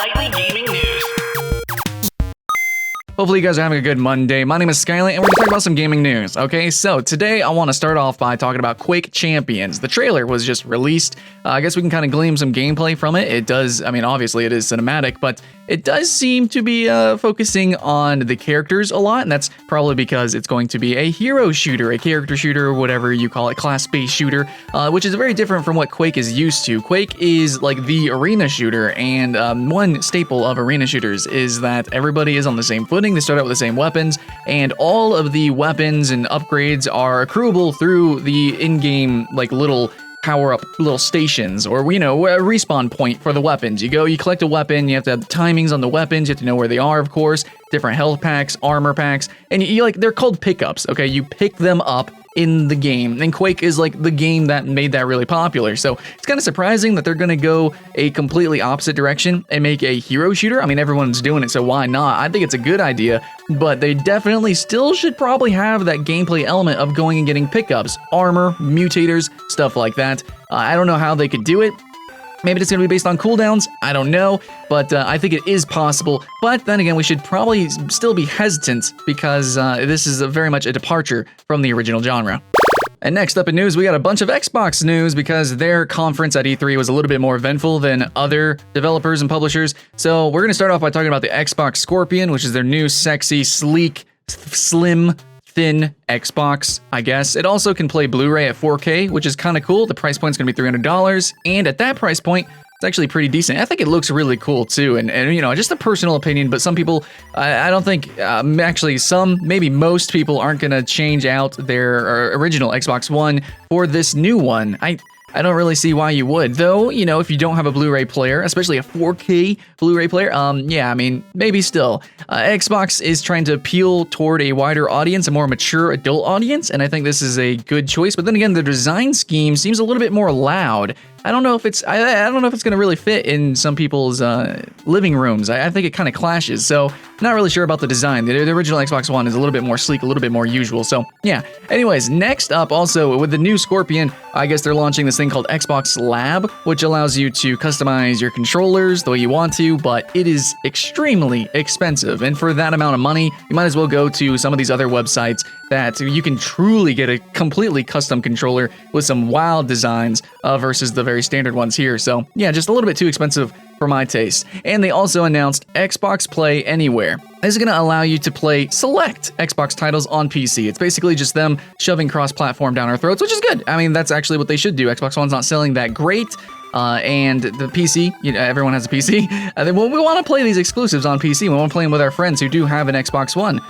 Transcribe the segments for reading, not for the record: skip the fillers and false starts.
Nightly Gaming News. Hopefully you guys are having a good Monday. My name is Skylent, and we're going to talk about some gaming news. Okay, so today I want to start off by talking about Quake Champions. The trailer was just released. I guess we can kind of glean some gameplay from it. It does, I mean, obviously it is cinematic, but it does seem to be focusing on the characters a lot, and that's probably because it's going to be a hero shooter, a character shooter, whatever you call it, class-based shooter, which is very different from what Quake is used to. Quake is like the arena shooter, and one staple of arena shooters is that everybody is on the same footing. They start out with the same weapons, and all of the weapons and upgrades are accruable through the in-game like little power-up little stations, or, you know, a respawn point for the weapons. You go, you collect a weapon, you have to have timings on the weapons, you have to know where they are, of course, different health packs, armor packs, and you like, they're called pickups, okay? You pick them up in the game, and Quake is like the game that made that really popular. So it's kind of surprising that they're going to go a completely opposite direction and make a hero shooter. I mean, everyone's doing it, so why not? I think it's a good idea, but they definitely still should probably have that gameplay element of going and getting pickups, armor, mutators, stuff like that. I don't know how they could do it. Maybe it's going to be based on cooldowns, I don't know, but I think it is possible. But then again, we should probably still be hesitant because this is very much a departure from the original genre. And next up in news, we got a bunch of Xbox news because their conference at E3 was a little bit more eventful than other developers and publishers. So we're going to start off by talking about the Xbox Scorpion, which is their new, sexy, sleek, slim, thin Xbox, I guess. It also can play Blu-ray at 4K, which is kind of cool. The price point's gonna be $300, and at that price point, it's actually pretty decent. I think it looks really cool too, and you know, just a personal opinion, but some people, I don't think, actually some, maybe most people aren't gonna change out their original Xbox One for this new one. I don't really see why you would, though, you know, if you don't have a Blu-ray player, especially a 4K Blu-ray player, yeah, I mean, maybe still. Xbox is trying to appeal toward a wider audience, a more mature adult audience, and I think this is a good choice, but then again, the design scheme seems a little bit more loud. I don't know if it's, I don't know if it's going to really fit in some people's living rooms. I think it kind of clashes, so not really sure about the design. The original Xbox One is a little bit more sleek, a little bit more usual, so yeah. Anyways, next up also, with the new Scorpion, I guess they're launching this thing called Xbox Lab, which allows you to customize your controllers the way you want to, but it is extremely expensive, and for that amount of money, you might as well go to some of these other websites that you can truly get a completely custom controller with some wild designs versus the very standard ones here. So yeah, just a little bit too expensive for my taste. And they also announced Xbox Play Anywhere. This is going to allow you to play select Xbox titles on PC. It's basically just them shoving cross-platform down our throats, which is good. I mean, that's actually what they should do. Xbox One's not selling that great. And the PC, you know, everyone has a PC. We want to play these exclusives on PC. We want to play them with our friends who do have an Xbox One.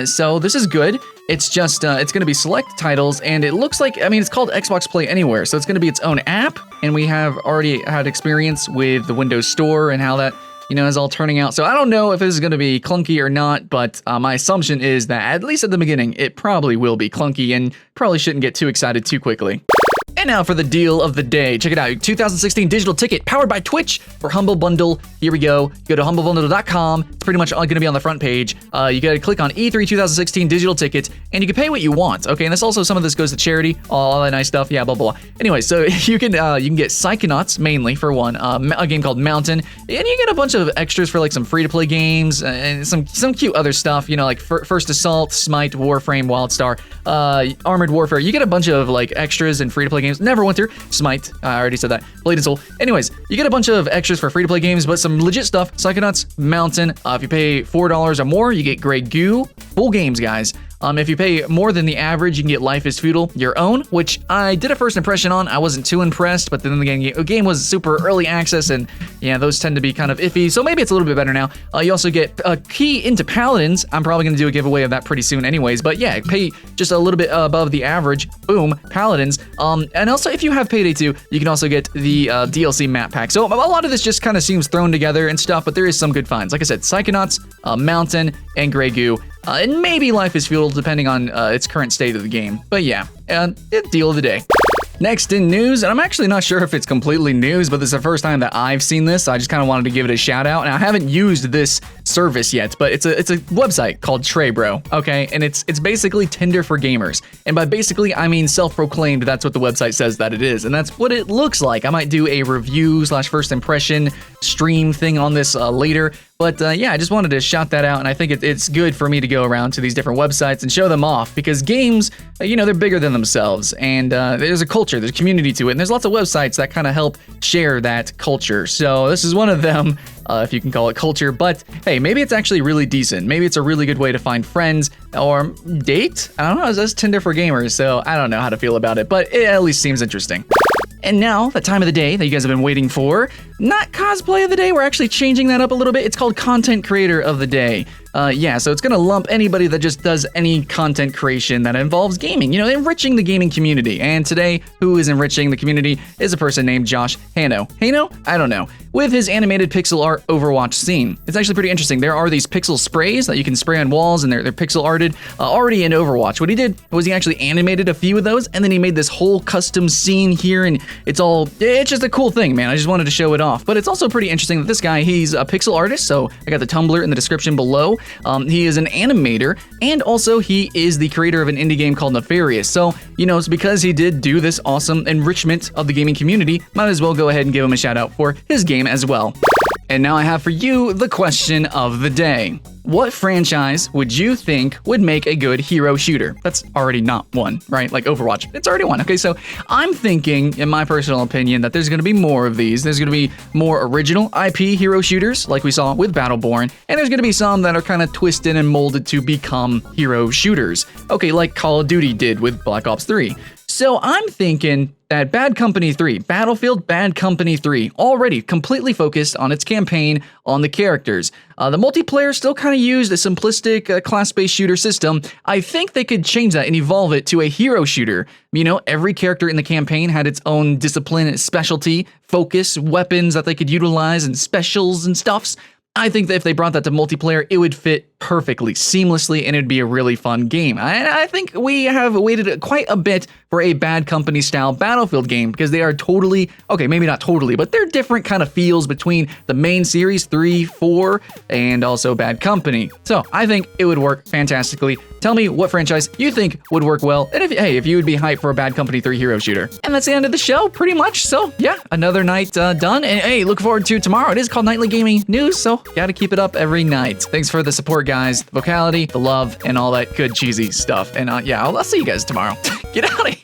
So this is good. It's just, it's going to be select titles, and it looks like, I mean, it's called Xbox Play Anywhere, so it's going to be its own app, and we have already had experience with the Windows Store and how that, you know, is all turning out. So I don't know if this is going to be clunky or not, but my assumption is that, at least at the beginning, it probably will be clunky, and probably shouldn't get too excited too quickly. And now for the deal of the day. Check it out. 2016 digital ticket powered by Twitch for Humble Bundle. Here we go. Go to humblebundle.com. It's pretty much all going to be on the front page. You got to click on E3 2016 digital ticket, and you can pay what you want. Okay, and this also, some of this goes to charity, all that nice stuff. Yeah, blah blah. Anyway, so you can get Psychonauts mainly for one, a game called Mountain, and you get a bunch of extras for like some free-to-play games and some cute other stuff. You know, like First Assault, Smite, Warframe, WildStar, Armored Warfare. You get a bunch of like extras and free-to-play games. Neverwinter, Smite, I already said that, Blade and Soul. Anyways, you get a bunch of extras for free-to-play games, but some legit stuff. Psychonauts, Mountain. If you pay $4 or more, you get Grey Goo. Full games, guys. If you pay more than the average, you can get Life is Feudal, your own, which I did a first impression on. I wasn't too impressed, but then the game was super early access, and yeah, those tend to be kind of iffy, so maybe it's a little bit better now. You also get a key into Paladins. I'm probably going to do a giveaway of that pretty soon anyways, but yeah, pay just a little bit above the average. Boom, Paladins. And also, if you have Payday 2, you can also get the DLC map pack. So a lot of this just kind of seems thrown together and stuff, but there is some good finds. Like I said, Psychonauts, Mountain, and Grey Goo. And maybe Life is Feudal, depending on its current state of the game. But yeah, deal of the day. Next in news, and I'm actually not sure if it's completely news, but this is the first time that I've seen this. So I just kind of wanted to give it a shout out. And I haven't used this service yet, but it's a website called Treybro, okay? And it's basically Tinder for gamers. And by basically, I mean self-proclaimed. That's what the website says that it is, and that's what it looks like. I might do a review / first impression stream thing on this later. But yeah, I just wanted to shout that out, and I think it's good for me to go around to these different websites and show them off, because games, they're bigger than themselves, and there's a culture, there's community to it, and there's lots of websites that kind of help share that culture. So this is one of them, if you can call it culture. But hey, maybe it's actually really decent. Maybe it's a really good way to find friends or date. I don't know, that's Tinder for gamers, so I don't know how to feel about it, but it at least seems interesting. And now, the time of the day that you guys have been waiting for, not cosplay of the day, we're actually changing that up a little bit. It's called content creator of the day. Yeah, so it's going to lump anybody that just does any content creation that involves gaming, enriching the gaming community. And today, who is enriching the community is a person named Josh Hano. Hano? I don't know. With his animated pixel art Overwatch scene. It's actually pretty interesting. There are these pixel sprays that you can spray on walls, and they're pixel arted already in Overwatch. What he did was he actually animated a few of those, and then he made this whole custom scene here, and it's just a cool thing, man. I just wanted to show it off. But it's also pretty interesting that this guy, he's a pixel artist, so I got the Tumblr in the description below. He is an animator, and also he is the creator of an indie game called Nefarious. So, it's because he did do this awesome enrichment of the gaming community, might as well go ahead and give him a shout out for his game as well. And now I have for you the question of the day. What franchise would you think would make a good hero shooter? That's already not one, right? Like Overwatch, it's already one. Okay, so I'm thinking, in my personal opinion, that there's going to be more of these. There's going to be more original IP hero shooters, like we saw with Battleborn, and there's going to be some that are kind of twisted and molded to become hero shooters. Okay, like Call of Duty did with Black Ops 3. So I'm thinking that Bad Company 3, Battlefield Bad Company 3, already completely focused on its campaign, on the characters. The multiplayer still kind of used a simplistic class-based shooter system. I think they could change that and evolve it to a hero shooter. Every character in the campaign had its own discipline, specialty, focus, weapons that they could utilize, and specials and stuffs. I think that if they brought that to multiplayer, it would fit perfectly, seamlessly, and it'd be a really fun game. I think we have waited quite a bit for a Bad Company style Battlefield game, because they are totally, okay, maybe not totally, but they're different kind of feels between the main series, 3, 4, and also Bad Company. So I think it would work fantastically. Tell me what franchise you think would work well, and if you would be hyped for a Bad Company 3 hero shooter. And that's the end of the show, pretty much. So yeah, another night done, and hey, look forward to tomorrow. It is called Nightly Gaming News, so gotta keep it up every night. Thanks for the support, guys, the vocality, the love, and all that good cheesy stuff. And yeah, I'll see you guys tomorrow. Get out of here.